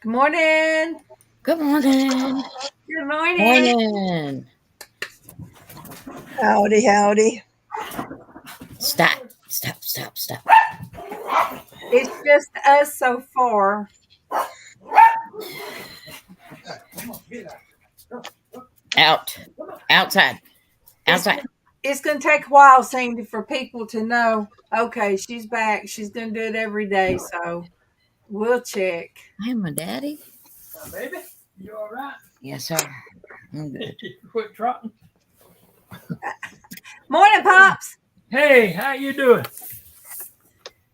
Good morning. Good morning. Good morning. Morning. Howdy, howdy. Stop. Stop. Stop. Stop. It's just us so far. Out. Outside. It's Outside. it's gonna take a while, Sandy, for people to know. Okay, she's back. She's gonna do it every day, so we'll check. Hey, my daddy. Baby, you all right? Yes, sir. I'm good. Quit trotting. Morning, pops. Hey, how you doing?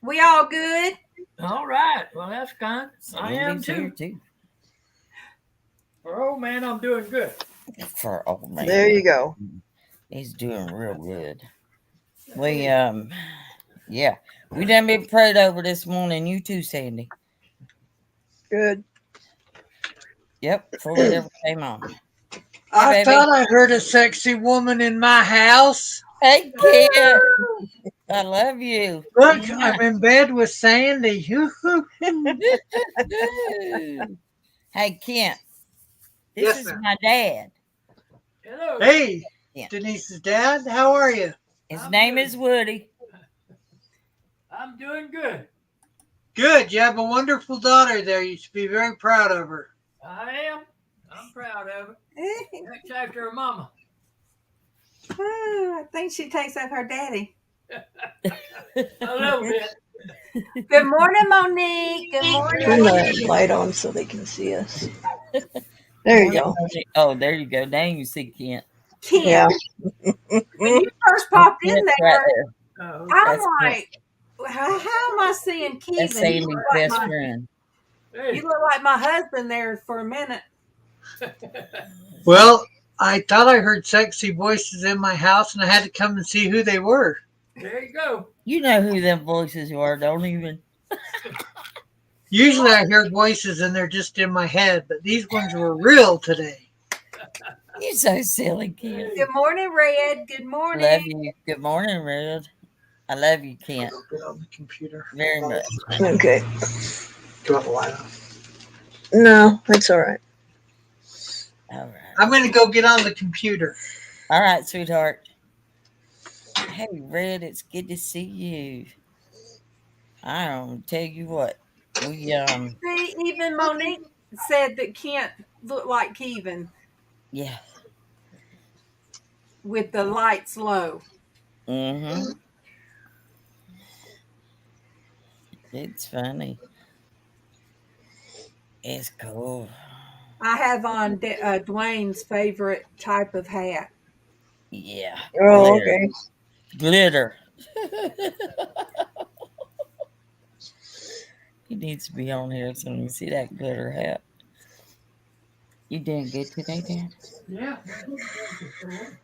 We all good? All right. Well, that's kind. I am Sandy's here too. too. For old man, I'm doing good. For old man. There you go. He's doing real good. We yeah. We done been prayed over this morning. You too, Sandy. Good. Yep. Before we ever came on. Hey, I baby. thought I heard a sexy woman in my house. Hey, kid. I love you. Look, I'm in bed with Sandy. Hey, Kent. This Yes, is ma'am. my dad. Hello. Hey, Yeah. Denise's dad, how are you? His I'm name good. is Woody. I'm doing good. Good. You have a wonderful daughter there. You should be very proud of her. I am. I'm proud of it. Next after her mama. I think she takes up her daddy. A little bit. Good morning, Monique. Good Turn morning. the light on so they can see us. There you Morning, go. morning. Oh, there you go. Now you see Kent. Kent. Yeah. When you first That's popped in Kent right there, there. Oh, I'm That's Kent. like, how am I seeing That's Kevin? Sandy's best friend. You hey. look like my husband there for a minute. Well, I thought I heard sexy voices in my house and I had to come and see who they were. There you go. You know who them voices are. Don't even. Usually I hear voices and they're just in my head, but these ones were real today. You're so silly, Kent. Good morning, Red. Good morning. Love you. Good morning, Red. I love you, Kent, Go get on the computer. very much. Okay. Do you want the light on? No, it's all right. All right. I'm going to go get on the computer. All right, sweetheart. Hey, Red, it's good to see you. I don't tell you what. We See, even Monique said that Kent looked like Kevin yeah. with the lights low. Mm-hmm. It's funny. It's cool. I have on Dwayne's favorite type of hat. Yeah. Oh, Glitter. okay. Glitter. He needs to be on here so you see that glitter hat. You doing good today, Dad? Yeah. Went to the store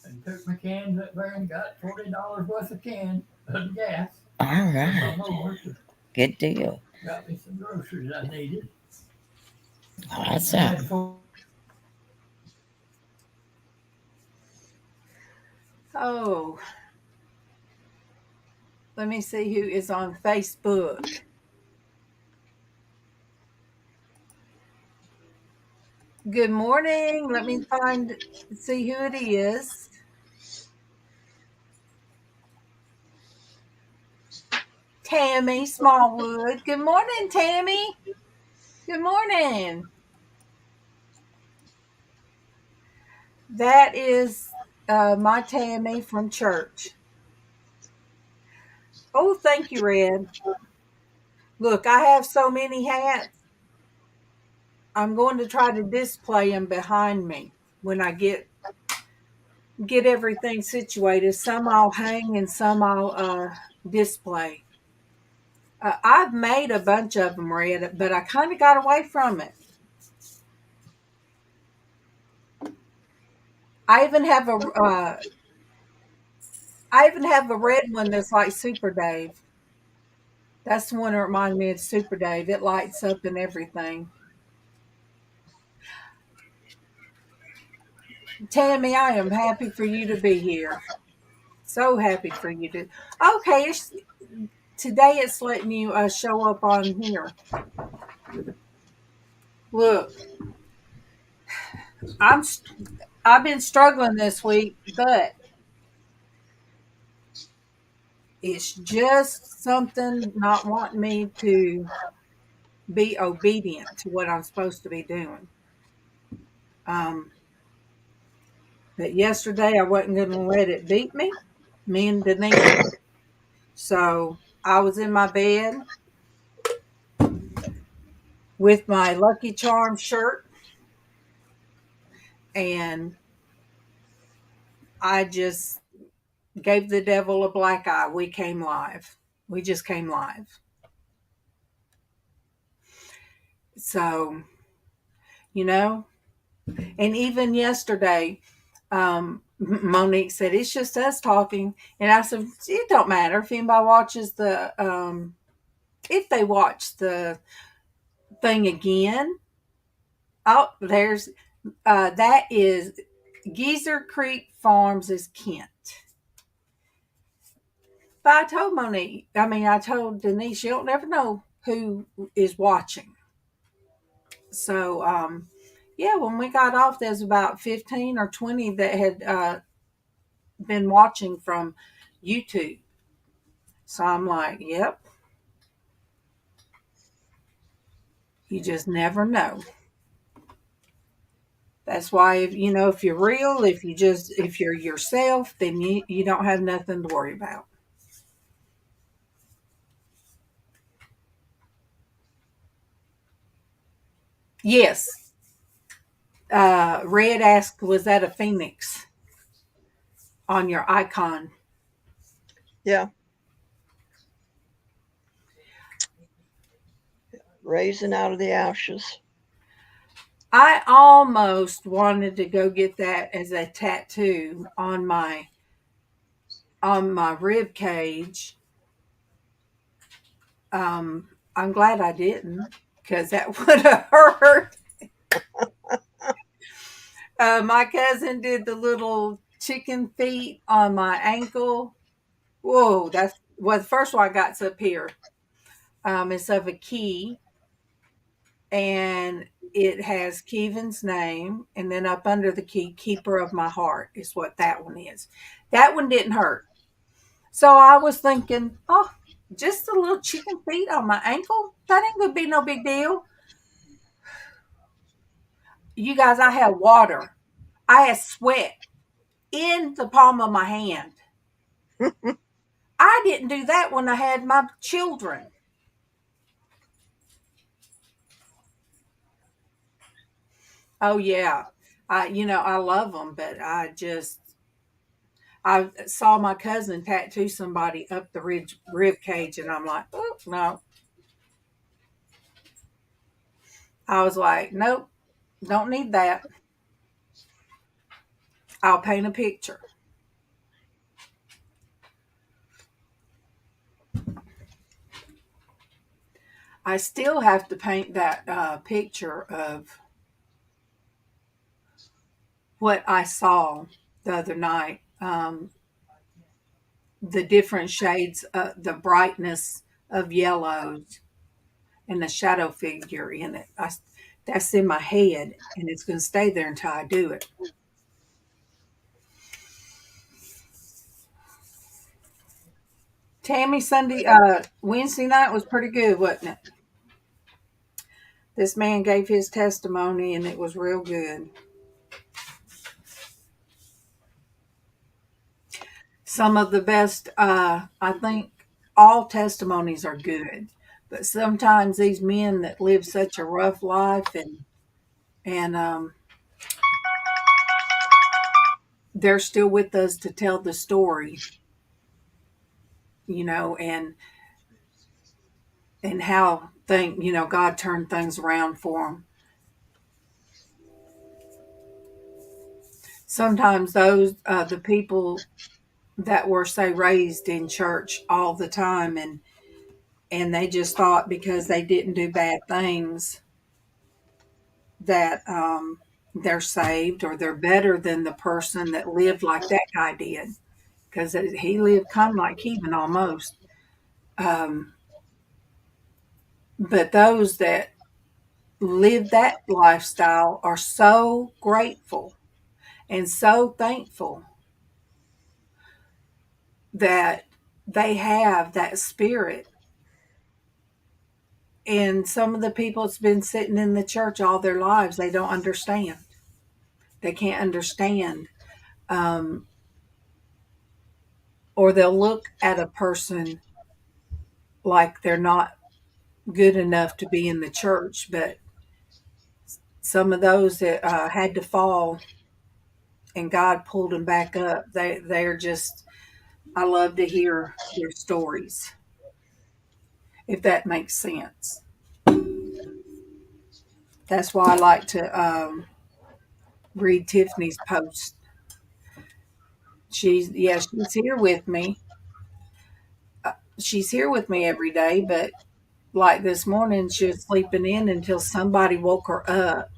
and took my cans up there and got $40 worth of cans of gas. All right. Come over to Good deal. got me some groceries I needed. Awesome. Oh, let me see who is on Facebook. Good morning. Let me see who it is. Tammy Smallwood. Good morning, Tammy. Good morning. That is my Tammy from church. Oh, thank you, Red. Look, I have so many hats. I'm going to try to display them behind me when I get everything situated. Some I'll hang and some I'll display. I've made a bunch of them, Red, but I kind of got away from it. I even have a red one that's like Super Dave. That's the one that reminds me of Super Dave. It lights up and everything. Tammy, I am happy for you to be here. So happy for you to. Okay, today it's letting you show up on here. Look, I'm I've been struggling this week, but it's just something not wanting me to be obedient to what I'm supposed to be doing. Um, but yesterday I wasn't going to let it beat me, me and Denise. So I was in my bed with my Lucky Charm shirt, and I just gave the devil a black eye. We came live. We just came live. So, you know, and even yesterday, Monique said, it's just us talking. And I said, it don't matter if anybody watches if they watch the thing again. Oh, that is Geezer Creek Farms is Kent. But I told Monique, I told Denise, you'll never know who is watching. So, yeah, when we got off, there's about 15 or 20 that had been watching from YouTube. So I'm like, yep, you just never know. That's why, if you're real, if you're yourself, then you don't have nothing to worry about. Yes. Red asked, was that a phoenix on your icon? Yeah. Raising out of the ashes. I almost wanted to go get that as a tattoo on my rib cage. I'm glad I didn't, because that would have hurt. My cousin did the little chicken feet on my ankle. Whoa, the first one I got's up here. It's of a key, and it has Keevan's name, and then up under the key, Keeper of My Heart is what that one is. That one didn't hurt. So I was thinking, oh, just a little chicken feet on my ankle? That ain't gonna be no big deal. You guys, I had water. I had sweat in the palm of my hand. I didn't do that when I had my children. Oh yeah. I love them, but I saw my cousin tattoo somebody up the rib cage, and I'm like, oh, no. I was like, nope, don't need that. I'll paint a picture. I still have to paint that picture of what I saw the other night. The different shades, the brightness of yellows, and the shadow figure in it. That's in my head, and it's going to stay there until I do it. Tammy, Wednesday night was pretty good, wasn't it? This man gave his testimony, and it was real good. Some of the best, I think all testimonies are good, but sometimes these men that live such a rough life, and they're still with us to tell the story, and how God turned things around for them. Sometimes the people that were, say, raised in church all the time, and they just thought because they didn't do bad things that they're saved, or they're better than the person that lived like that guy did, because he lived kind of like Kevin almost. Um, but those that live that lifestyle are so grateful and so thankful that they have that spirit. And some of the people that's been sitting in the church all their lives, they don't understand. They can't understand. Um, or they'll look at a person like they're not good enough to be in the church. But some of those that had to fall and God pulled them back up, they're just, I love to hear their stories, if that makes sense. That's why I like to read Tiffany's post. She's here with me. She's here with me every day, but like this morning, she was sleeping in until somebody woke her up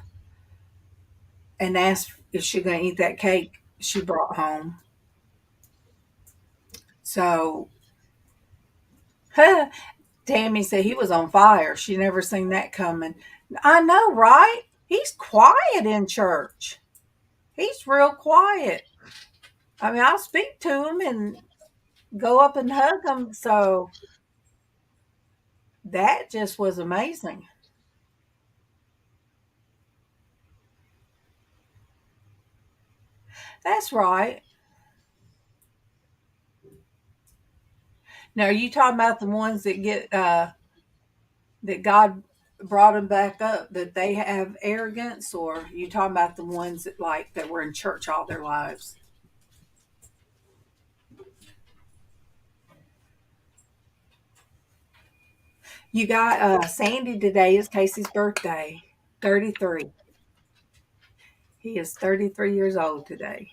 and asked if she going to eat that cake she brought home. So, Tammy said he was on fire. She never seen that coming. I know, right? He's quiet in church. He's real quiet. I mean, I'll speak to him and go up and hug him. So that just was amazing. That's right. Now, are you talking about the ones that get that God brought them back up? That they have arrogance, or are you talking about the ones that that were in church all their lives? You got Sandy today is Casey's birthday. 33. He is 33 years old today.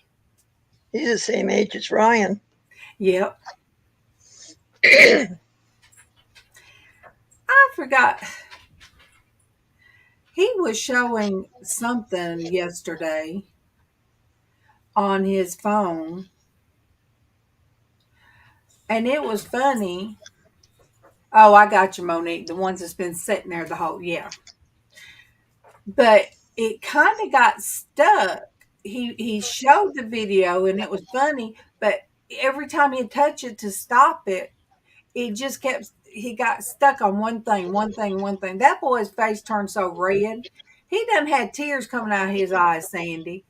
He's the same age as Ryan. Yep. I forgot. He was showing something yesterday on his phone, and it was funny. Oh, I got you, Monique. The ones that's been sitting there the whole, yeah. But it kind of got stuck. He showed the video and it was funny, but every time he'd touch it to stop it, it just kept. He got stuck on one thing, one thing, one thing. That boy's face turned so red. He done had tears coming out of his eyes, Sandy.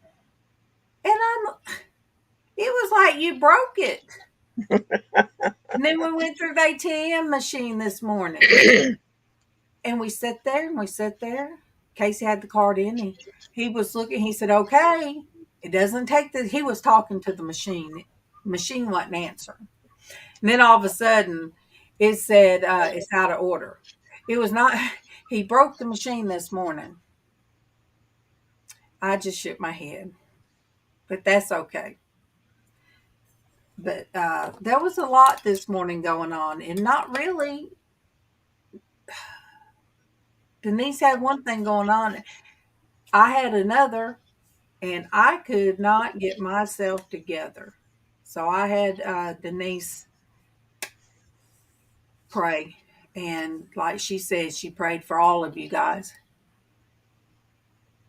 And it was like you broke it. And then we went through the ATM machine this morning. And we sat there and we sat there. Casey had the card in. He was looking. He said, "Okay, it doesn't take the." He was talking to the machine. The machine wasn't answering. And then all of a sudden, it said it's out of order. It was not. He broke the machine this morning. I just shook my head, but that's okay. But there was a lot this morning going on, and not really. Denise had one thing going on. I had another, and I could not get myself together. So I had Denise pray. And like she said, she prayed for all of you guys.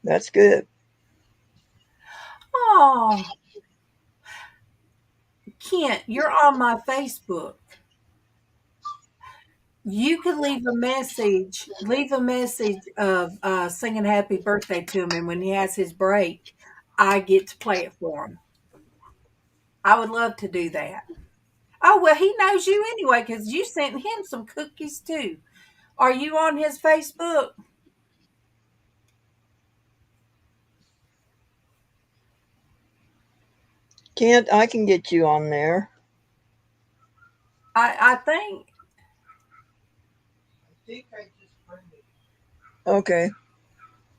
That's good. Oh, Kent, you're on my Facebook. You could leave a message of singing happy birthday to him. And when he has his break, I get to play it for him. I would love to do that. Oh, well, he knows you anyway because you sent him some cookies too. Are you on his Facebook? Kent, I can get you on there. I think. Okay.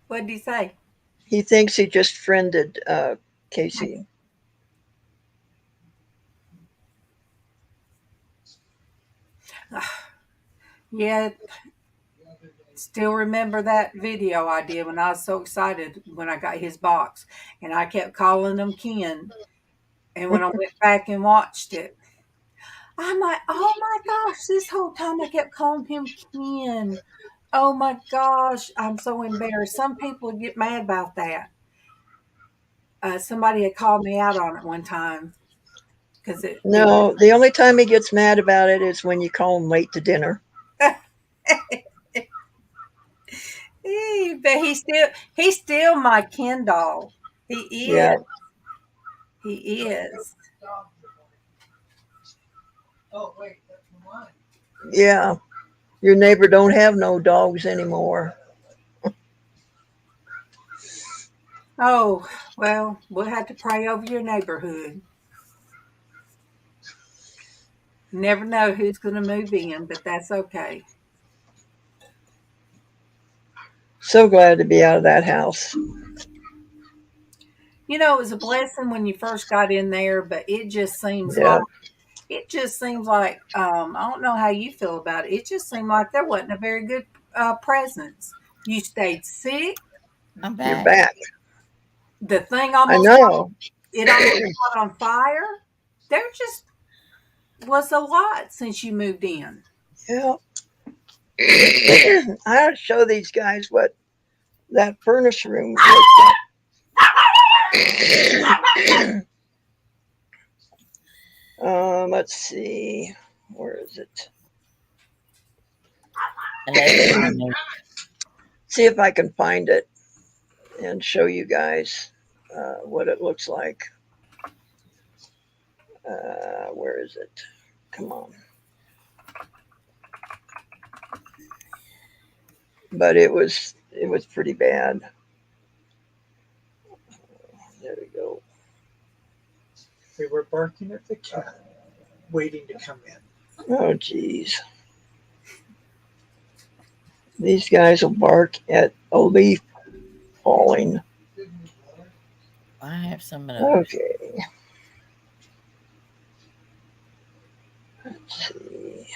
What did he say? He thinks he just friended Casey. Yeah, still remember that video I did when I was so excited when I got his box. And I kept calling him Ken. And when I went back and watched it, I'm like, oh my gosh, this whole time I kept calling him Ken. Oh my gosh, I'm so embarrassed. Some people get mad about that. Somebody had called me out on it one time because it No, the only time he gets mad about it is when you call him late to dinner. but he's still my Ken doll. He is. Yeah, He is. Oh wait, that's mine. yeah. Your neighbor don't have no dogs anymore. Oh, well, we'll have to pray over your neighborhood. Never know who's going to move in, but that's okay. So glad to be out of that house. It was a blessing when you first got in there, but Yeah. it just seems like I don't know how you feel about it. It just seemed like there wasn't a very good presence. You stayed sick. I'm You're back. back. The thing I almost know. it almost caught on fire. There just was a lot since you moved in. Yeah. I'll show these guys what that furnace room looks like. Let's see. Where is it? Hello, Johnny. See if I can find it and show you guys what it looks like. Where is it? Come on. But it was pretty bad. There we go. They were barking at the cat, waiting to come in. Oh geez. These guys will bark at a leaf falling. I have some of those. Okay. Let's see.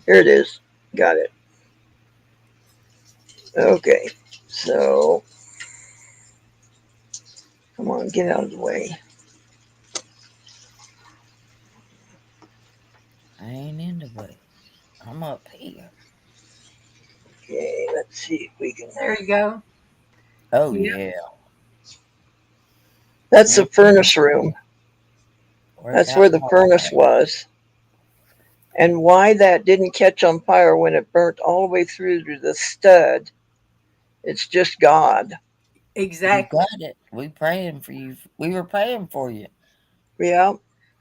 Here it is. Got it. Okay. So come on, get out of the way. I ain't in the way. I'm up here. Okay, let's see if we can. There you go. Oh Yeah, yeah. That's the Mhm. furnace room. Work That's out where the hard. furnace was. And why that didn't catch on fire when it burnt all the way through to the stud, it's just God. You exactly. got it. We praying for you. We were praying for you Yeah,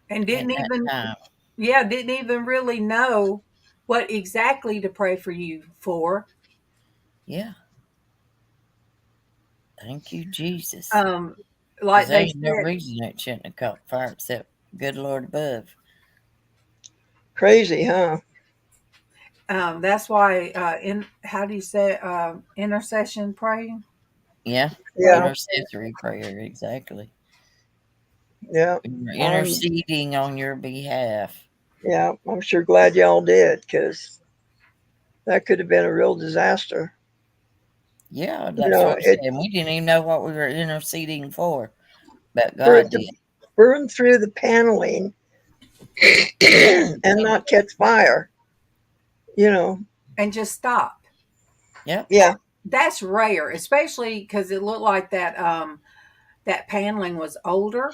And at that time. didn't even really know what exactly to pray for you for. Yeah. Thank you, Jesus. Um, Because like there they ain't no said, reason it shouldn't have caught fire except good Lord above. crazy, huh? that's why in how do you say intercession praying? Yeah. Yeah, Intercessory prayer, exactly. yeah. We were I'm interceding on your behalf. yeah, I'm sure glad y'all did because that could have been a real disaster. Yeah, You that's what know, I'm it saying. We didn't even know what we were interceding for, but for it God to did. burn through the paneling and not catch fire. You know, And just stop. Yep. yeah, That's rare, especially because it looked like that paneling was older.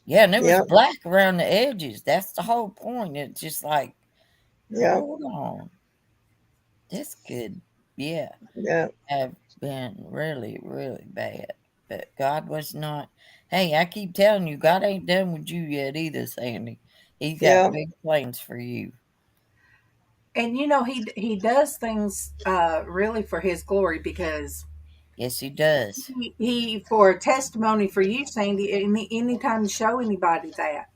Yeah, and it was yeah, black around the edges. That's the whole point. It's just like, yeah, hold on. This could, yeah, yeah, have been really, really bad. But God was not. Hey, I keep telling you, God ain't done with you yet either, Sandy. He's got yeah, big plans for you. And he does things really for his glory because Yes, he does. he for a testimony for you, Sandy. Anytime you show anybody that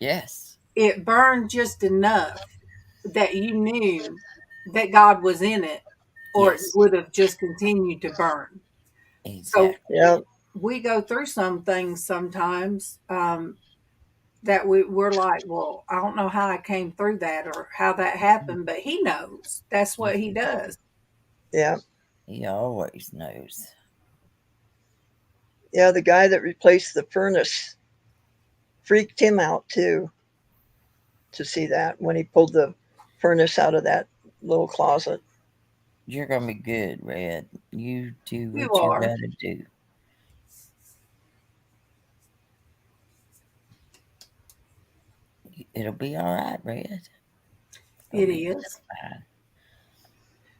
Yes, it burned just enough that you knew that God was in it, or it yes, would have just continued to burn. So exactly. yeah, we go through some things sometimes that we're like, well, I don't know how I came through that or how that happened, but He knows. That's what Yes, He he does. does. yeah, He always knows. yeah. The guy that replaced the furnace freaked him out too to see that when he pulled the furnace out of that little closet. You're gonna be good, Red. You do You what you are. gotta do. It'll be all right, Red. It'll It be is. just fine.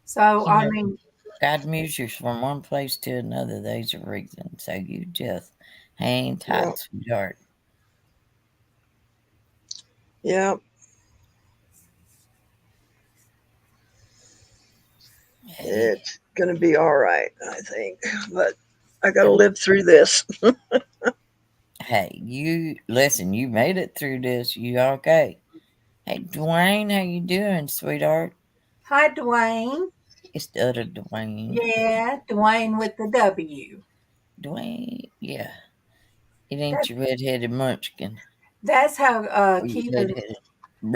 So, You I know, mean, God moves you from one place to another. There's a reason. So you just hang Yeah, tight, sweetheart. yeah, Hey, it's gonna be all right, I think. But I got to it'll. live through this. Hey, you listen. You made it through this. You okay? Hey, Dwayne, how you doing, sweetheart? hi, Dwayne. It's the other Dwayne. Yeah, Dwayne with the W. Dwayne, yeah. It ain't That, your redheaded munchkin that's how or your Keevan, redheaded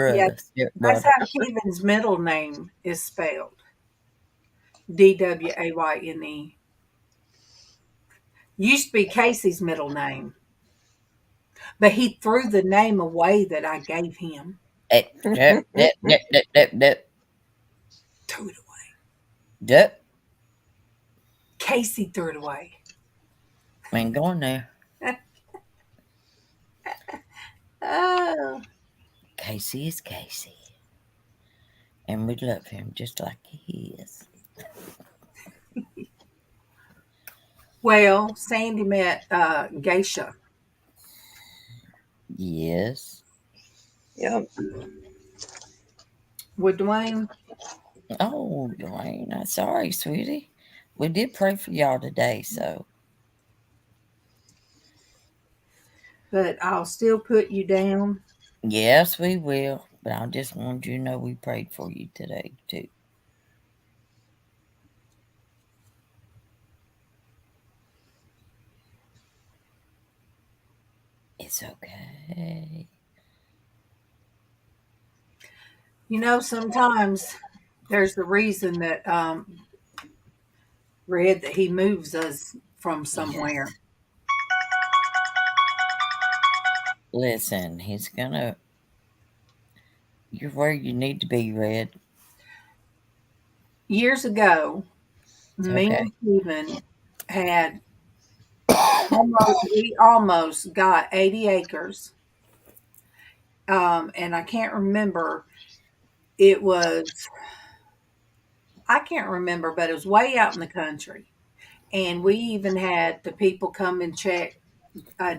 yeah, brother, step that's brother. how Keevan's middle name is spelled. Dwayne. Used to be Casey's middle name, but he threw the name away that I gave him. Hey, Threw it away. dup. Casey threw it away. Ain't going there. Oh, Casey is Casey. And we love him just like he is. well, Sandy met Geisha Yes. Yeah, with Dwayne, Oh, Dwayne, I'm sorry, sweetie. We did pray for y'all today, so but I'll still put you down. yes, we will. But I just wanted you to know we prayed for you today, too. It's okay. You know, sometimes there's the reason that Red that he moves us from somewhere. Yes. Listen, he's gonna. You're where you need to be, Red. Years ago, It's me okay. and Stephen had we almost got 80 acres. And I can't remember, it was, I can't remember, but it was way out in the country. And we even had the people come and check,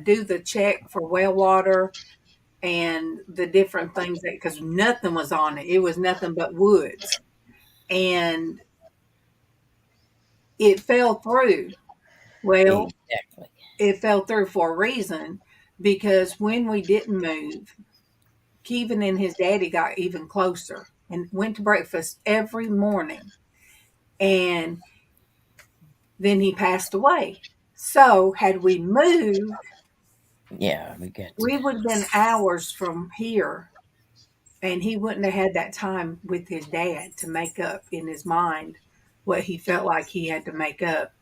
do the check for well water and the different things that, because nothing was on it. It was nothing but woods. And it fell through. Well, Exactly. it fell through for a reason because when we didn't move, Kevin and his daddy got even closer and went to breakfast every morning. And then he passed away. So, had we moved, Yeah, we got to. we would have been hours from here, and he wouldn't have had that time with his dad to make up in his mind what he felt like he had to make up.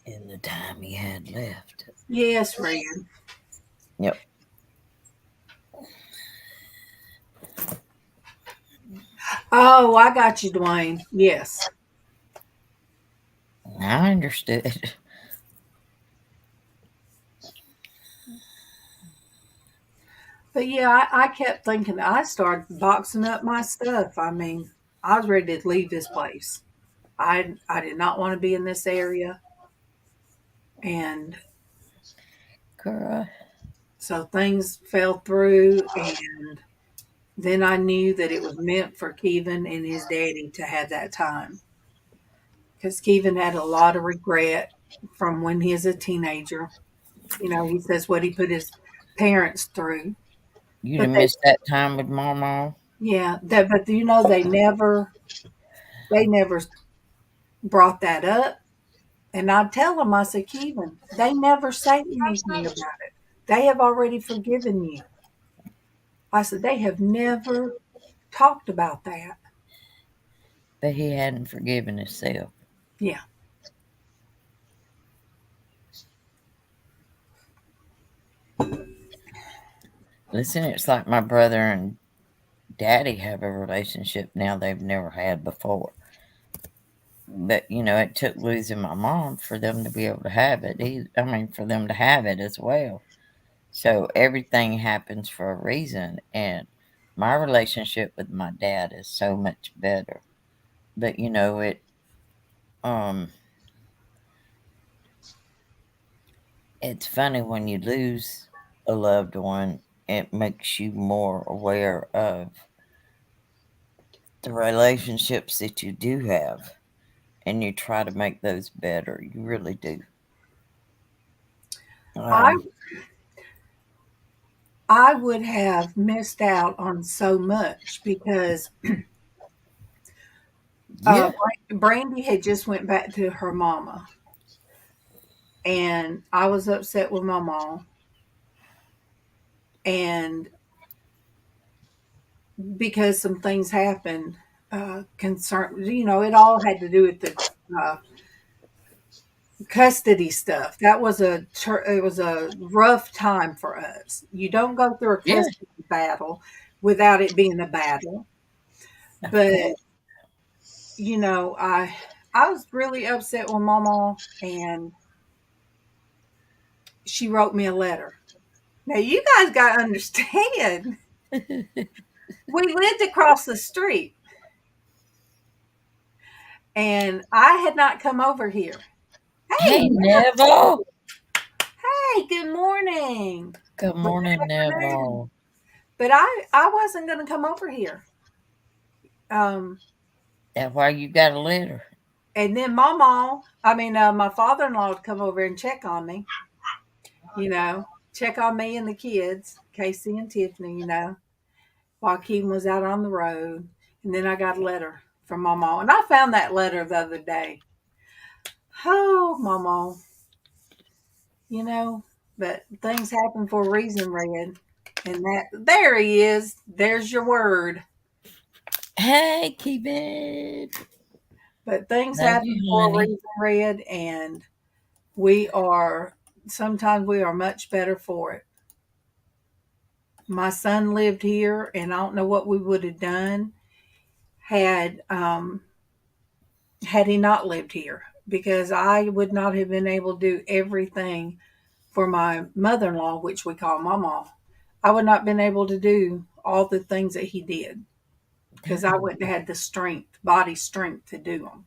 In the time he had left. Yes, Red. Yep. Oh, I got you, Dwayne. Yes. I understood. But yeah, I kept thinking, I started boxing up my stuff. I mean, I was ready to leave this place. I did not want to be in this area. And Girl. so things fell through, and then I knew that it was meant for Kevin and his daddy to have that time because Kevin had a lot of regret from when he was a teenager. You know, he says what he put his parents through, You but done they, missed that time with Mama. yeah, that, but you know, they never brought that up. And I'd tell them, I said, Kevin, they never say anything about it. They have already forgiven you. I said, they have never talked about that. But he hadn't forgiven himself. Yeah. Listen, it's like my brother and daddy have a relationship now they've never had before. But it took losing my mom for them to be able to have it. I mean, for them to have it as well. So everything happens for a reason, and my relationship with my dad is so much better. But um, it's funny when you lose a loved one, it makes you more aware of the relationships that you do have, and you try to make those better. You really do. I Um, I would have missed out on so much because yeah, Brandy had just went back to her mama, and I was upset with my mom, and because some things happened, it all had to do with the uh, custody stuff. That was it was a rough time for us. You don't go through a yeah, custody battle without it being a battle. of But course. I was really upset with Mama, and she wrote me a letter. Now you guys got to understand. We lived across the street, and I had not come over here. Hey, Hey, Neville. hey, good morning. Good Good morning, afternoon. Neville. But I wasn't going to come over here. Um, That's why you got a letter. and then my father-in-law would come over and check on me. You know, check on me and the kids, Casey and Tiffany. Joaquin was out on the road, and then I got a letter from Mama, and I found that letter the other day. Oh, Mama, you know, but things happen for a reason, Red, and that there he is. There's your word. Hey, keep it. But things Love happen you, for a honey. reason, Red, and we are sometimes we are much better for it. My son lived here, and I don't know what we would have done had had he not lived here, because I would not have been able to do everything for my mother-in-law, which we call Mama. I would not have been able to do all the things that he did because I wouldn't have had the strength, body strength to do them.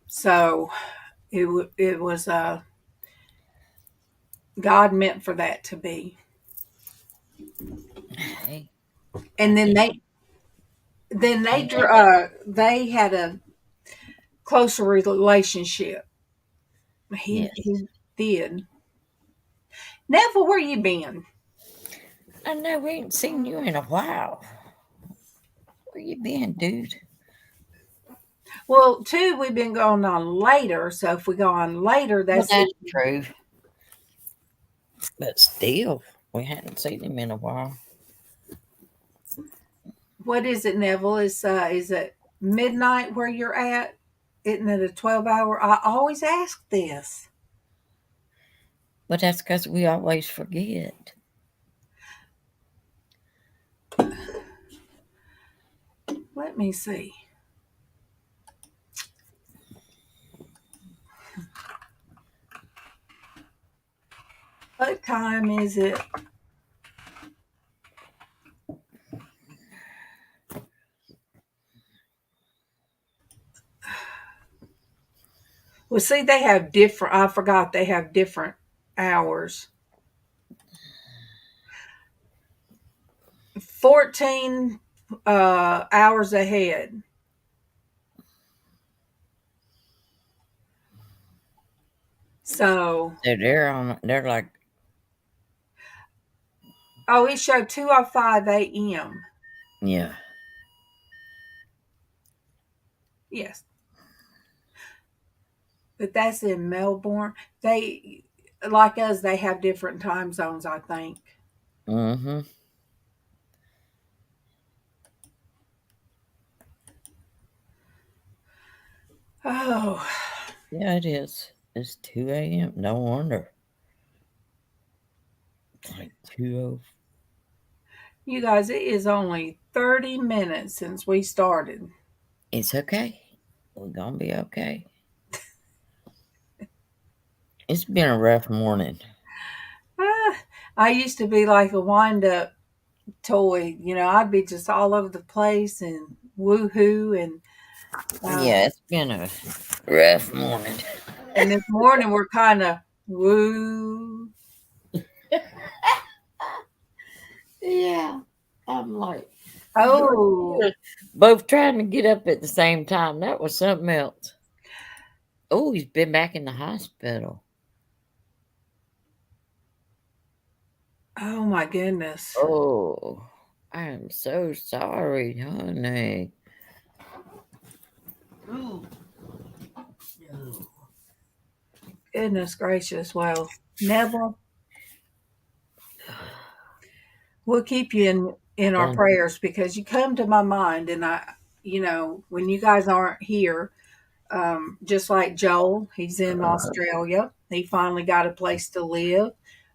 So it was God meant for that to be. Hey, I And then think. they had a closer relationship. Yes. He did. Neville, where you been? I know we ain't seen you in a while. Where you been, dude? Well, two, we've been going on later. So if we go on later, Well, that's it. that's true. But still, we hadn't seen him in a while. What is it, Neville? Is it midnight where you're at? Isn't it a 12-hour? I always ask this. But that's because we always forget. Let me see. What time is it? Well, see, they have different. I forgot they have different hours. 14 hours ahead. So, So they're on. They're like, oh, it showed 2:05 a.m. yeah. Yes, but that's in Melbourne. They, like us, they have different time zones, I think. Mm-hmm. Oh, Yeah, it is. It's 2 a.m. No wonder. It's like 2:05. You guys, it is only 30 minutes since we started. It's okay. We're gonna be okay. It's been a rough morning. Ah, I used to be like a wind up toy. I'd be just all over the place and woohoo. Yeah, it's been a rough morning. And this morning we're kind of woo. Yeah. I'm like, Oh, both trying to get up at the same time. That was something else. Oh, he's been back in the hospital. oh my goodness. Oh, I am so sorry, honey. Ooh. No. Goodness gracious. Well, Neville, we'll keep you in our Done. prayers because you come to my mind, and when you guys aren't here, just like Joel, he's in Australia. He finally got a place to live.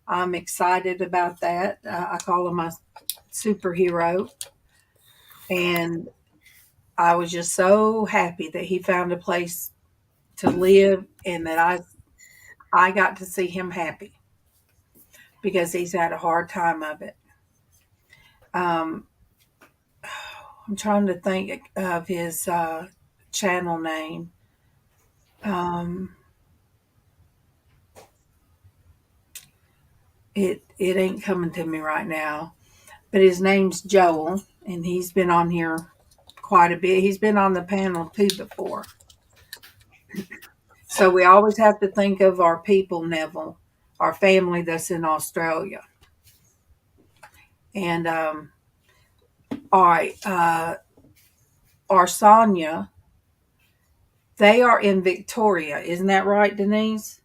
I'm excited about that. I call him my superhero, and I was just so happy that he found a place to live, and that I got to see him happy because he's had a hard time of it. Um, I'm trying to think of his channel name. Um, it ain't coming to me right now, but his name's Joel, and he's been on here quite a bit. He's been on the panel too before. So we always have to think of our people, Neville, our family that's in Australia. And all right, our Sonia, they are in Victoria. Isn't that right, Denise?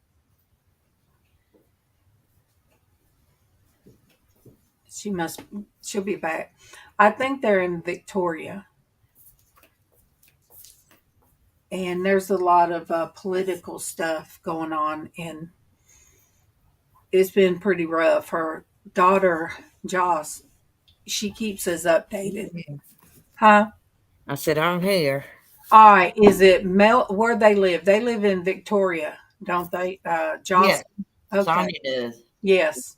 She'll be back. I think they're in Victoria. And there's a lot of political stuff going on, and it's been pretty rough. Her daughter, Joss, she keeps us updated. Huh? I said, I'm here. All right. Is it where they live? They live in Victoria, don't they? Yeah, Joss? Okay. Sonya does. Yes.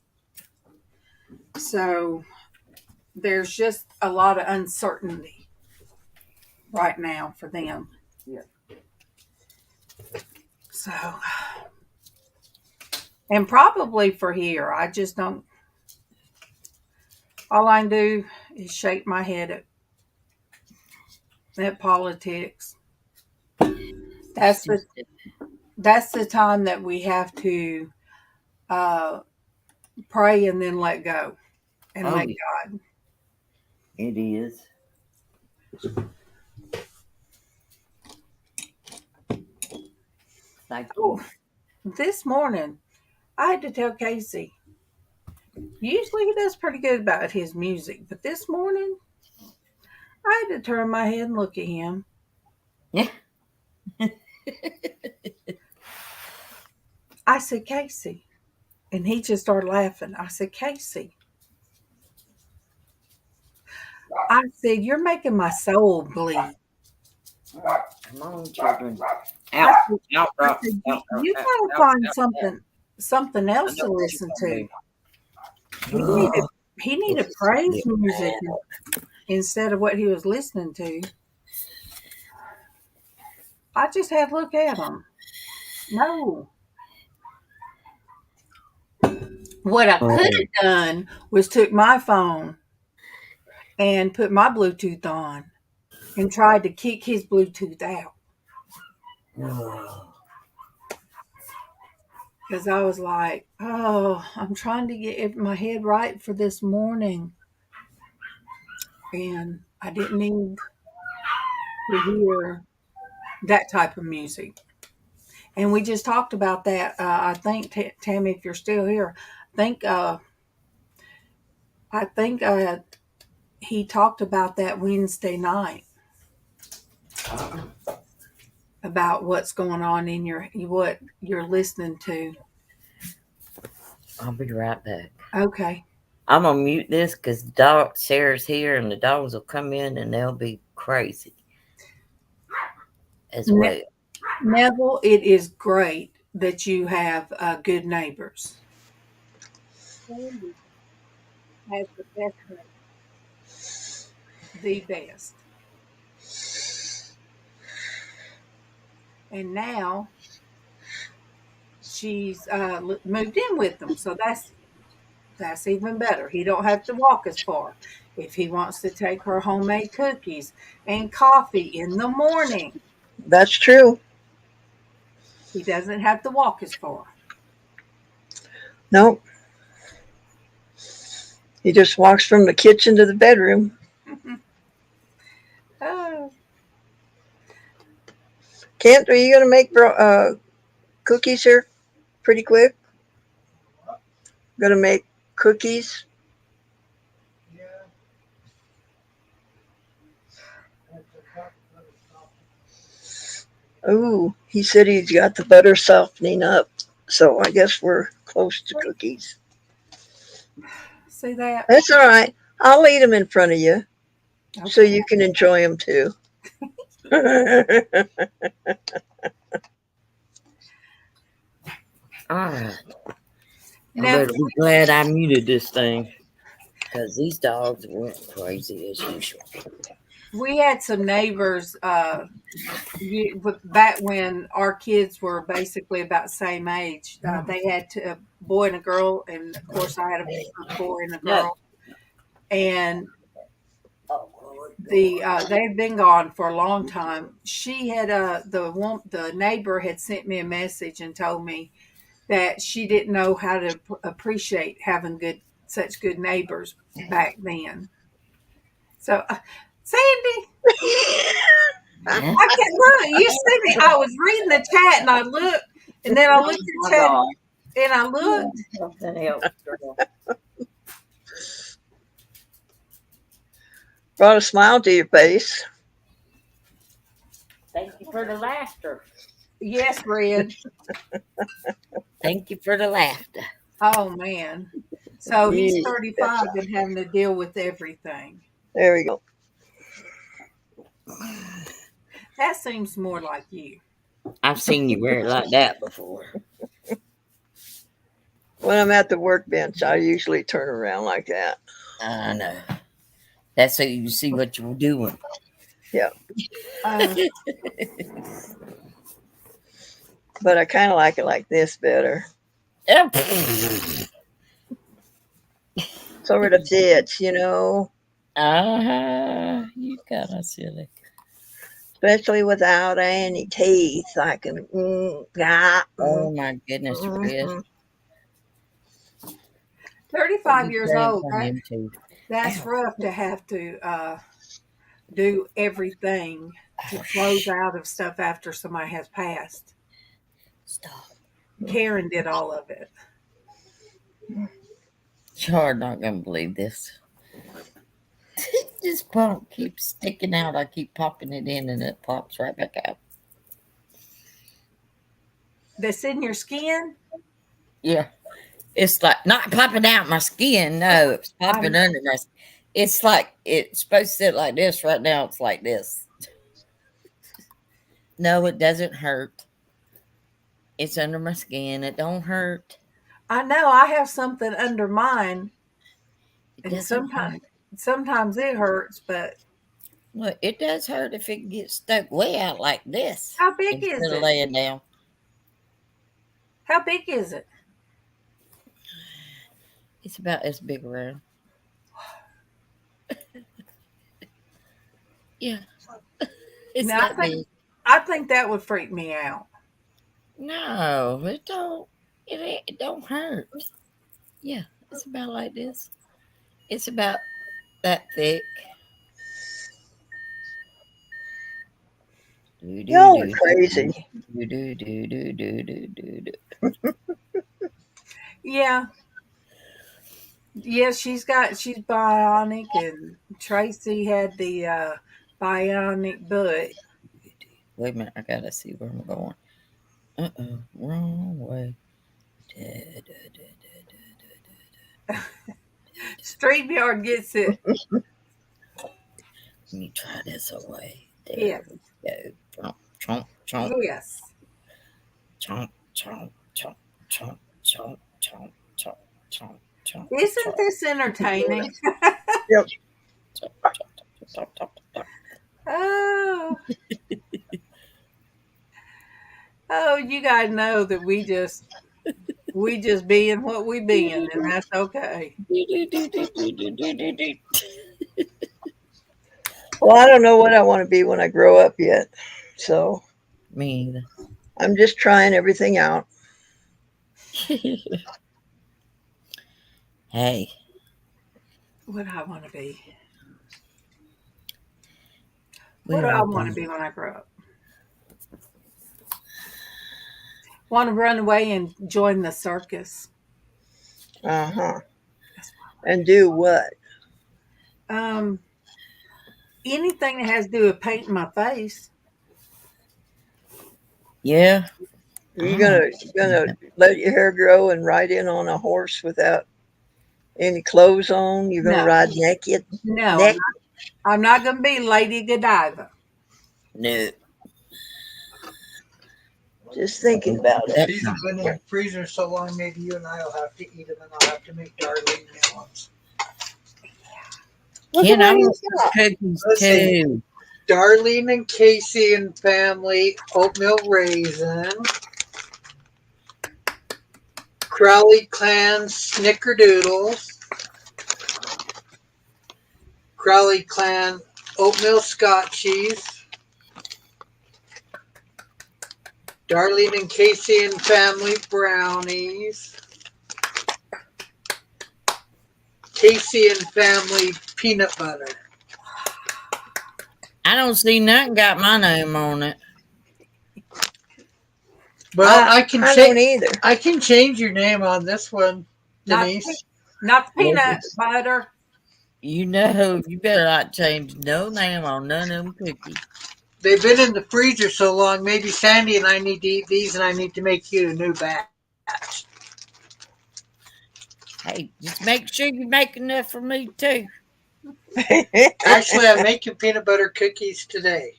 So there's just a lot of uncertainty right now for them. Yeah. So, and probably for here, I just don't. All I can do is shake my head at politics. It's That's the just, that's the time that we have to uh, pray and then let go and oh, let yeah, God. it is. Thank Oh, you. this morning I had to tell Casey. Usually he does pretty good about his music, but this morning I had to turn my head and look at him. Yeah. I said, Casey. And he just started laughing. I said, Casey. I said, you're making my soul bleed. Come on, children. I Out, said, out, I out, said out, out, you out, gotta out, find out, out. something I else know to what you're listen gonna to. do. He needed he This needed is praise getting music bad. instead of what he was listening to. I just had to look at him. No. What I could Oh, have done was took my phone and put my Bluetooth on and tried to kick his Bluetooth out oh. because I was like, oh, I'm trying to get my head right for this morning. And I didn't need to hear that type of music. And we just talked about that. I think, Tammy, if you're still here, think I think he talked about that Wednesday night about what's going on in what you're listening to. I'll be right back. Okay. I'm gonna mute this because dog Sarah's here and the dogs will come in and they'll be crazy as well. Neville, it is great that you have good neighbors. Sandy has the best neighbors, the best. And now she's moved in with them, so that's even better. He don't have to walk as far. If he wants to take her homemade cookies and coffee in the morning, That's true. he doesn't have to walk as far. Nope. He just walks from the kitchen to the bedroom. Oh, Kent, are you going to make cookies here pretty quick? Going to make cookies? Yeah. That's a cup of stuff. Ooh, he said he's got the butter softening up. So I guess we're close to cookies. see that? That's all right. I'll eat them in front of you so Okay. you can enjoy them too. All right. I Now, better be glad I muted this thing because these dogs went crazy as usual. we had some neighbors back when our kids were basically about the same age. They had a boy and a girl, and of course, I had a boy and a girl. And they've been gone for a long time. She had the neighbor had sent me a message and told me that she didn't know how to appreciate having such good neighbors back then. So, Sandy, I Huh? can't look. You see me? I was reading the chat and I looked, and then I looked at the chat and I looked. Something else, girl. Brought a smile to your face. Thank you for the laughter. Yes, Red. Thank you for the laughter. Oh man. So he's Yeah, 35 and having to deal with everything. there we go. That seems more like you. I've seen you wear it like that before. When I'm at the workbench, I usually turn around like that. I know. That's so you see what you're doing. Yeah. Uh, But I kind of like it like this better. Sort of fits, you know, You kind of silly. especially without any teeth. I can, Oh my goodness, Red. 35 years old. On them too. That's Ow. rough to have to do everything to close out of stuff after somebody has passed. Stop. Karen did all of it. You're not gonna believe this. This pump keeps sticking out. I keep popping it in and it pops right back out. That's in your skin. Yeah. It's like not popping out my skin. No, it's popping under my skin. It's like it's supposed to sit like this. Right now it's like this. No, it doesn't hurt. It's under my skin. It don't hurt. I know I have something under mine, It and doesn't hurt. sometimes it hurts, but Look, it does hurt if it gets stuck way out like this how big instead is of it? laying down. How big is it? It's about this big around. Yeah, it's Now that big. I think that would freak me out. No, it don't. It don't hurt. Yeah, it's about like this. It's about that thick. Do do y'all are do crazy. do do do do do do do do. Yeah, yeah. She's bionic, and Tracy had the bionic butt. Wait a minute, I gotta see where I'm going. Wrong way. Da, da, da, da, da, da, da. StreamYard gets it. Let me try this away. There Yes. we go. Chomp, chomp, chomp, Yes. chomp, chomp, chomp, chomp, chomp, chomp, chomp, chomp, chomp, Isn't chomp, this entertaining? Yep. chomp, chomp, chomp, chomp, chomp. Oh, oh, you guys know that we just being what we being, and that's okay. Well, I don't know what I want to be when I grow up yet. So Me either. I'm just trying everything out. Hey, What do I want to be? What we do I all want to do. be when I grow up? Want to run away and join the circus. Uh huh. That's And do what? what. Anything that has to do with painting my face. Yeah. You I like gonna that. let your hair grow and ride in on a horse without any clothes on? You're gonna No, ride naked? no, Naked? I'm not going to be Lady Godiva. No, Just thinking about it. that's These not. have been in the freezer so long, maybe you and I will have to eat them, and I'll have to make Darlene new ones. Look at Ken, I what he's want some got. cookies Let's see. too. Darlene and Casey and family oatmeal raisin. Crowley Clan snickerdoodles. Crowley Clan oatmeal scotchies. Darlene and Casey and family brownies. Casey and family peanut butter. I don't see nothing got my name on it. Well, I don't either. I can change your name on this one, Not, Denise. not the peanut Yes. butter. You know, you better not change no name on none of them cookies. They've been in the freezer so long. Maybe Sandy and I need to eat these, and I need to make you a new batch. Hey, just make sure you make enough for me too. Actually, I'm making peanut butter cookies today.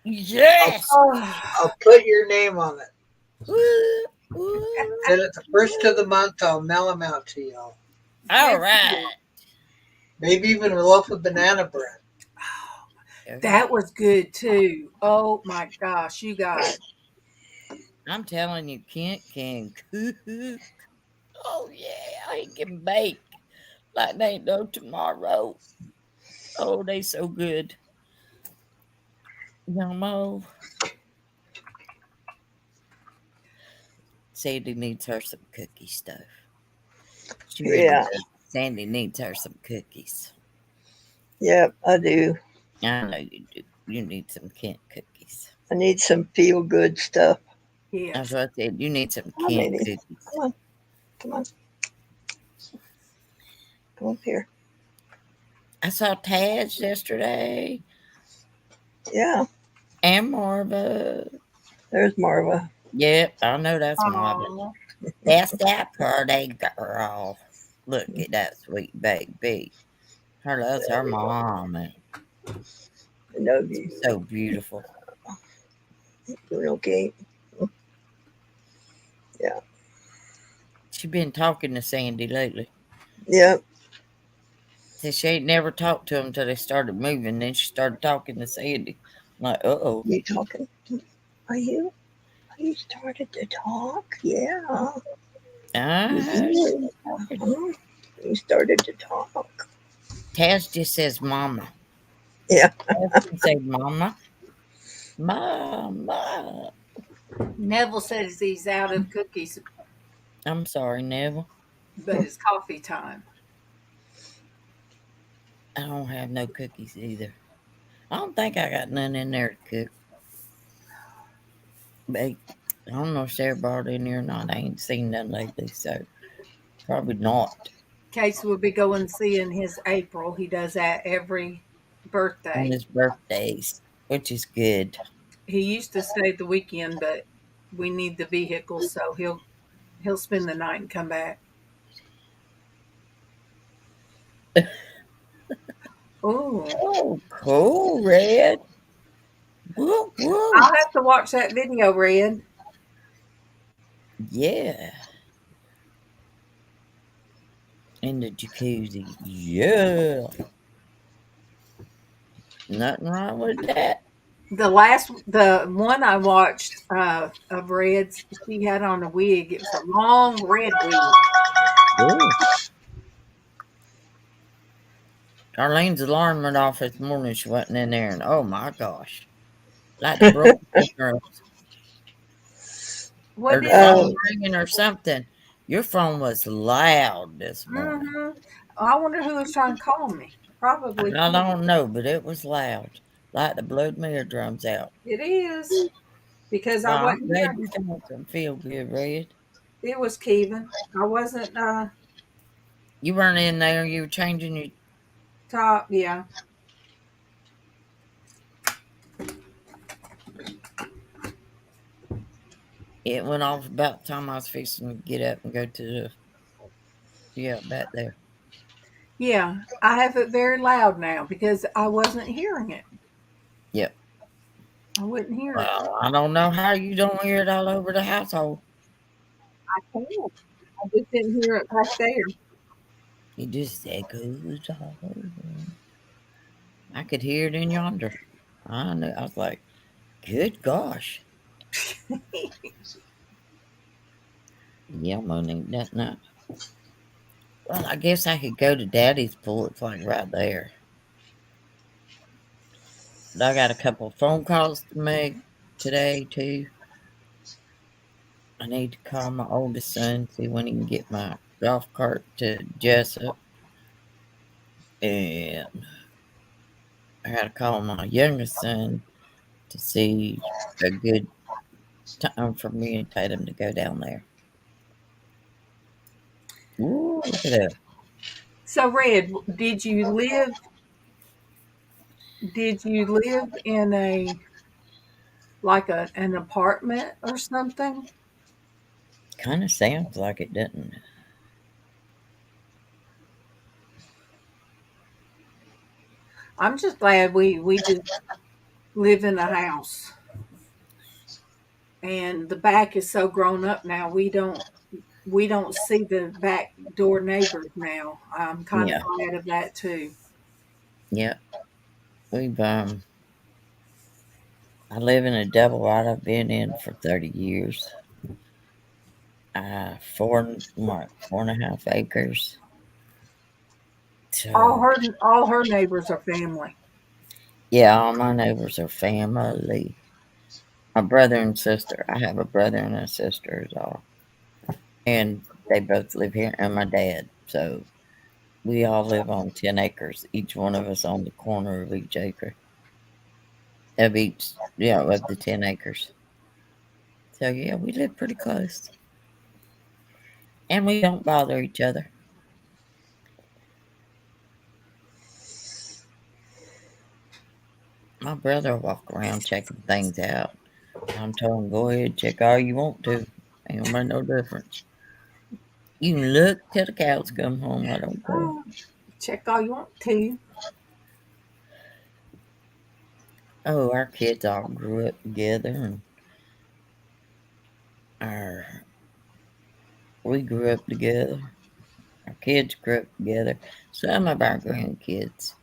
I'll, Yes. Oh, I'll put your name on it. Woo, woo. Then at the first of the month, I'll mail them out to y'all. All good. right. Maybe even a loaf of banana bread. Okay. That was good too. Oh my gosh, you guys. I'm telling you, Kent can cook. Oh yeah, he can bake like they ain't no tomorrow. Oh, they so good. Yummo. Sandy needs her some cookie stuff. She really Yeah. does. Sandy needs her some cookies. Yep, I do. I know you do. You need some Kent cookies. I need some feel good stuff. That's Yes. what I said. You need some Come on, Kent baby. cookies. Come on. Come on. Come up here. I saw Taj yesterday Yeah. and Marva. There's Marva. Yep, I know that's Marva. Oh, That's that pretty girl. Look at that sweet baby. Her loves her mom. And I love you. she's so beautiful. Doing okay? Yeah. She been talking to Sandy lately. Yep. Said she ain't never talked to him until they started moving. Then she started talking to Sandy. I'm like, uh-oh. You talking? Are you? Are you started to talk? Yeah. She's You talking. You started to talk. Taz just says mama. Yeah. Taz can say mama. Mama. Neville says he's out of cookies, I'm sorry, Neville. but it's coffee time. I don't have no cookies either. I don't think I got none in there to cook. But I don't know if Sarah brought in here or not. I ain't seen none lately, so probably not Case will be going seeing his April. He does that every on birthday. his birthdays, which is good. He used to stay the weekend, but we need the vehicle, so he'll spend the night and come back. Ooh, Oh, cool, Red. Woo, I'll woo. have to watch that video, Red. Yeah. In the jacuzzi. Yeah. Nothing wrong with that. The one I watched of Red's, she had on a wig. It was a long red wig. Ooh. Darlene's alarm went off this morning. She wasn't in there, and oh my gosh. Like the broke girls. What Or the did it? phone Um, ringing or something. Your phone was loud this morning. I wonder who was trying to call me. Probably I Keith. don't know, but it was loud. Like the blood my eardrums out. It is because I Well, I'm wasn't glad here. you don't feel good, Red. It was Kevin. I wasn't You weren't in there. You were changing your. top. Yeah, It went off about the time I was fixing to get up and go to the. Yeah, back there. yeah. I have it very loud now because I wasn't hearing it. Yep. I wouldn't hear it. Well, I don't know how you don't hear it all over the household. I can. I just didn't hear it back there. It just echoes all over. I could hear it in yonder. I knew. I was like, good gosh. Yeah, Monique, that not. Well, I guess I could go to Daddy's pool. It's like right there. But I got a couple of phone calls to make today too. I need to call my oldest son, see when he can get my golf cart to Jessup. And I got to call my youngest son to see a good time for me and Tatum to go down there. Ooh, look at that. So, Red, Did you live in a like an apartment or something? Kind of sounds like it, doesn't it? I'm just glad we just live in a house, and the back is so grown up now. We don't see the back door neighbors now. I'm kind of Yeah, glad of that too. yeah. We've I live in a double wide I've been in for 30 years. 4.5 acres. So All her neighbors are family. yeah, all my neighbors are family. My brother and sister. I have a brother and a sister is all. And they both live here and my dad. So we all live on 10 acres. Each one of us on the corner of each acre. Of each of the 10 acres. So yeah, we live pretty close. And we don't bother each other. My brother will walk around checking things out. I'm telling him, go ahead, check all you want to. Ain't gonna make no difference. You can look till the cows come home. I don't care. Oh, check all you want to. Oh, our kids all grew up together, and our we grew up together. Our kids grew up together. Some of our grandkids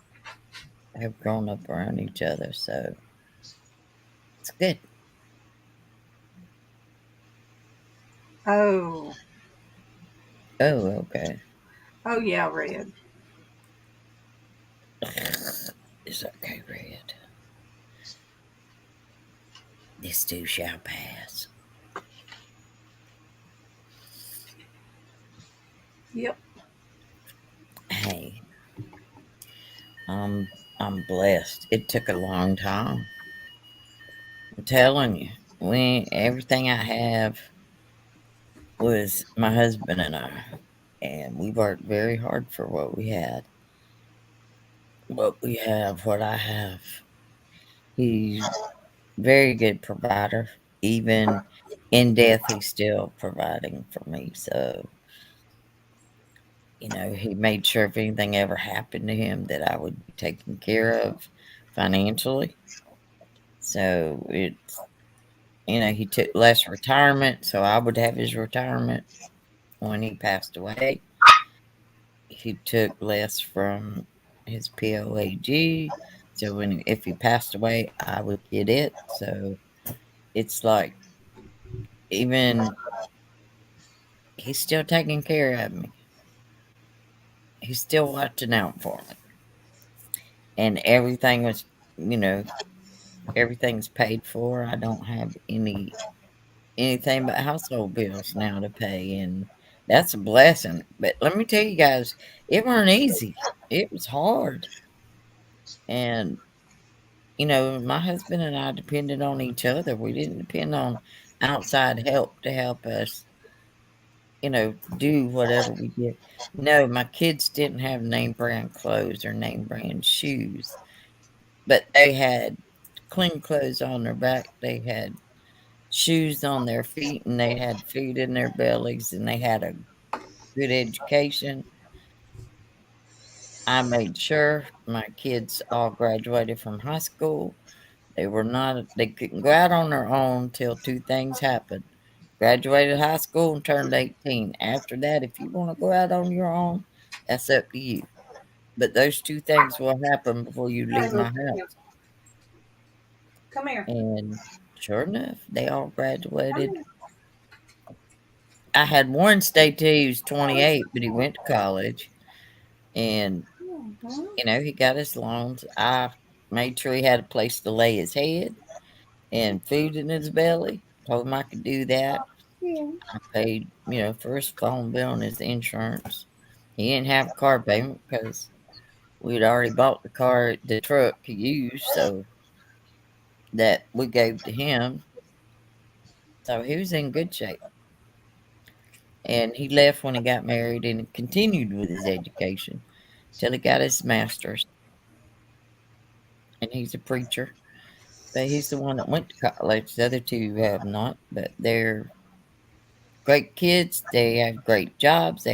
have grown up around each other, so it's good. Oh, Oh, okay. oh yeah, Red. It's okay, Red. This too shall pass. Yep. Hey, I'm I'm blessed. It took a long time. I'm telling you, we everything I have was my husband and I, and we worked very hard for what we had. What we have, what I have. He's very good provider. Even in death, he's still providing for me. So He made sure if anything ever happened to him that I would be taken care of financially. So he took less retirement, so I would have his retirement when he passed away. He took less from his POAG, so if he passed away, I would get it. So it's like even he's still taking care of me. He's still watching out for me, and everything was, you know, everything's paid for. I don't have anything but household bills now to pay, and that's a blessing. But let me tell you guys, it weren't easy. It was hard, and my husband and I depended on each other. We didn't depend on outside help to help us, do whatever we did. No, my kids didn't have name brand clothes or name brand shoes, but they had clean clothes on their back. They had shoes on their feet, and they had food in their bellies, and they had a good education. I made sure my kids all graduated from high school. They couldn't go out on their own till two things happened. Graduated high school and turned 18. After that, if you want to go out on your own, that's up to you. But those two things will happen before you leave my house. Come here. And sure enough, they all Come graduated. here. I had one stay till he was 28, but he went to college. And, Mhm. he got his loans. I made sure he had a place to lay his head and food in his belly. Told him I could do that. Yeah. I paid, for his phone bill and his insurance. He didn't have a car payment because we'd already bought the truck he used, so that we gave to him. So he was in good shape. And he left when he got married and continued with his education till he got his master's. And he's a preacher, but he's the one that went to college. The other two have not, but they're great kids. They have great jobs.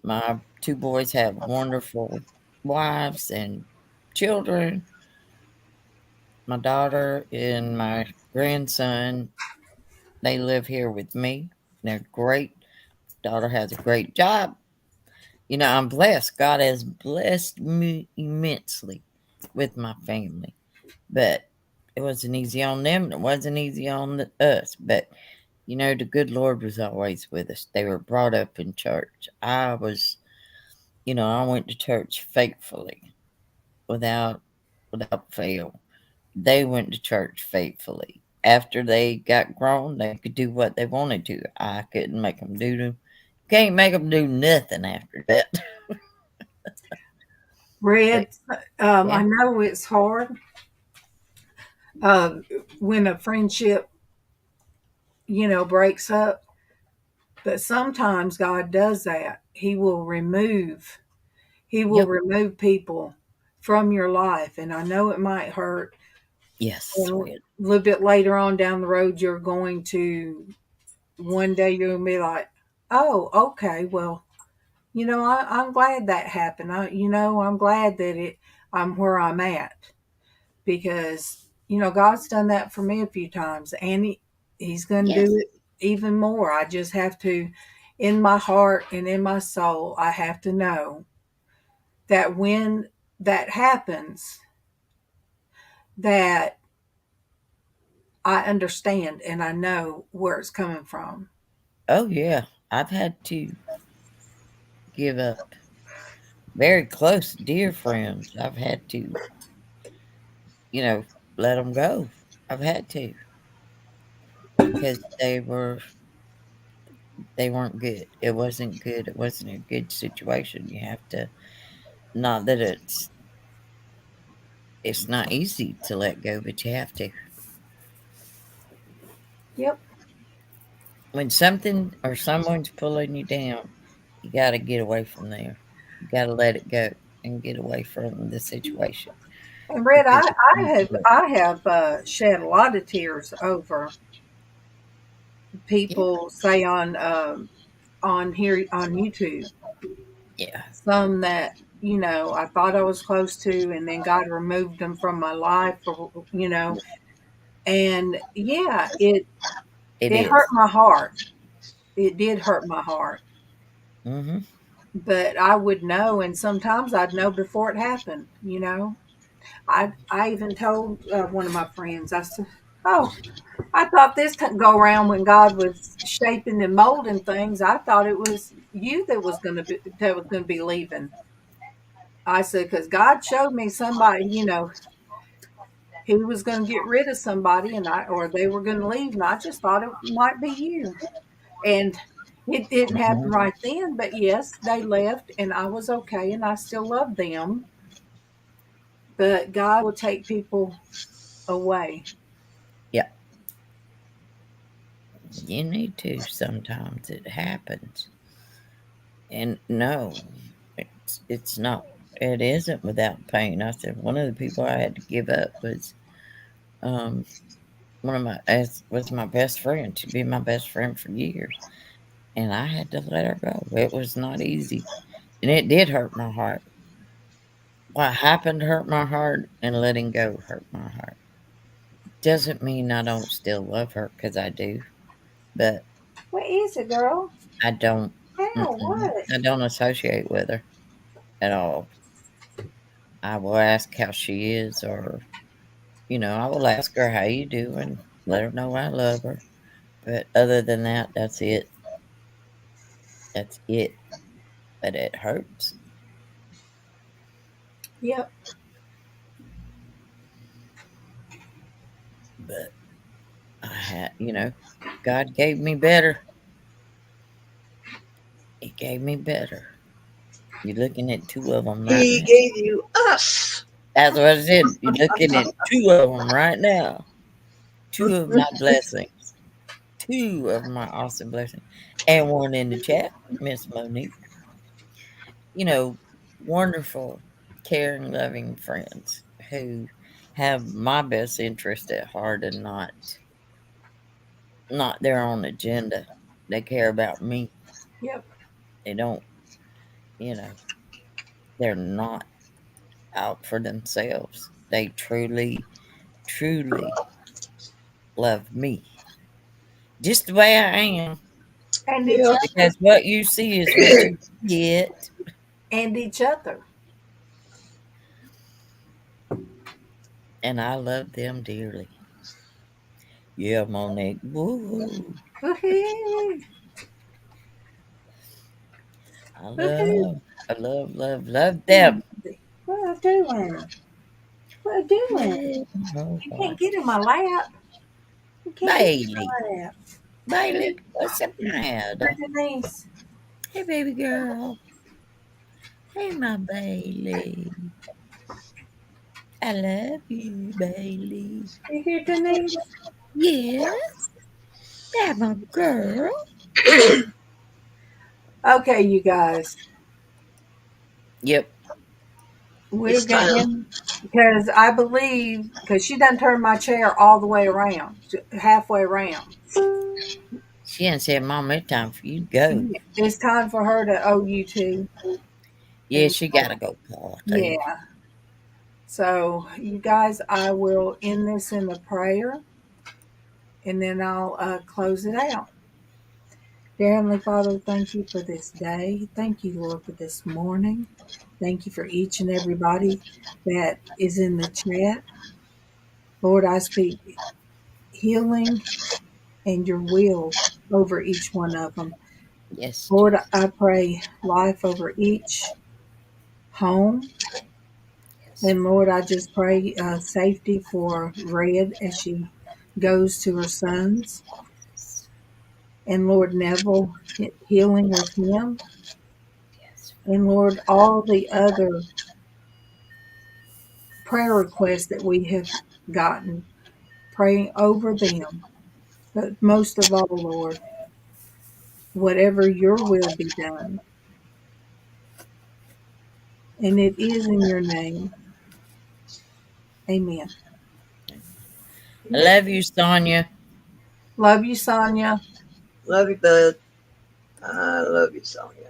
My two boys have wonderful wives and children. My daughter and my grandson, they live here with me. They're great. Daughter has a great job. I'm blessed. God has blessed me immensely with my family. But it wasn't easy on them, and it wasn't easy on us. But the good Lord was always with us. They were brought up in church. I went to church faithfully, without fail. They went to church faithfully. After they got grown, they could do what they wanted to. I couldn't make them do them. Can't make them do nothing after that. But Red, yeah, I know it's hard uh, when a friendship, breaks up, but sometimes God does that. He will yep, remove people from your life. And I know it might hurt. yes, And a Red. little bit later on down the road, one day you're going to be like, oh, okay, well, I'm glad that happened. I'm glad that I'm where I'm at because, God's done that for me a few times and he's going to do Yes. it even more. I just have to, in my heart and in my soul, I have to know that when that happens, that I understand and I know where it's coming from. Oh yeah. I've had to give up very close, dear friends. I've had to, you know, let them go. I've had to because they weren't good. It wasn't good. It wasn't a good situation. You have to, not that it's not easy to let go, but you have to. Yep. When something or someone's pulling you down, you got to get away from there. You got to let it go and get away from the situation And Red, because it I needs to have go. I have shed a lot of tears over Yeah. people say on here on YouTube. Yeah. some that, I thought I was close to, and then God removed them from my life, and yeah, It it hurt is. my heart. It did hurt my heart, Mm-hmm. but I would know, and sometimes I'd know before it happened. I even told one of my friends, I said, "Oh, I thought this go around when God was shaping and molding things. I thought it was you that was going to be leaving." I said, "Because God showed me somebody, He was going to get rid of somebody, or they were going to leave, and I just thought it might be you." And it didn't happen Mm-hmm. right then, but yes, they left, and I was okay, and I still love them. But God will take people away. Yeah. You need to. Sometimes it happens. And no, it's not. It isn't without pain. I said one of the people I had to give up was um one of my as was my best friend. She'd been my best friend for years, and I had to let her go. It was not easy, and it did hurt my heart. What happened hurt my heart, and letting go hurt my heart. Doesn't mean I don't still love her, because I do, but What is it, girl? I don't. How? Mm-mm, What? I don't associate with her at all. I will ask how she is, or I will ask her how you doing, let her know I love her. But other than that, that's it. That's it. But it hurts. Yep. But I had, God gave me better. He gave me better. You're looking at two of them right He now. gave you us. That's what I said. You're looking at two of them right now. Two of my blessings. Two of my awesome blessings. And one in the chat, Miss Monique. You know, Wonderful, caring, loving friends who have my best interest at heart, and not their own agenda. They care about me. Yep. They don't, you know, they're not out for themselves. They truly, truly love me. Just the way I am. And each Yeah. other. Because what you see is what you get. And each other. And I love them dearly. Yeah, Monique. Woo. Woohoo. I Woohoo. love, I love, love, love them. What are you doing? What are you doing? Yeah. Oh, You can't what? get in my lap. You can't get Bailey. in my lap. Bailey, what's the matter? Denise, Hey, baby girl. Hey, my Bailey. I love you, Bailey. you hear Denise? Yes, that my girl. Okay, you guys. Yep. We're It's going time. to, because I believe, because she done turned my chair all the way around, halfway around. She done said, Mom, it's time for you to go. It's time for her to owe you two. Yeah, And she gotta go party. yeah. So, you guys, I will end this in a prayer, and then I'll close it out. Dear Heavenly Father, thank you for this day. Thank you, Lord, for this morning. Thank you for each and everybody that is in the chat. Lord, I speak healing and your will over each one of them. Yes, Lord, Jesus. I pray life over each home. Yes. And Lord, I just pray safety for Red as she goes to her sons. Yes. And Lord, Neville, healing with him. Yes. And Lord, all the other prayer requests that we have gotten, praying over them. But most of all, Lord, whatever your will be done. And it is in your name. Amen. I love you, Sonia. Love you, Sonia. Love you, bud. I love you, Sonia.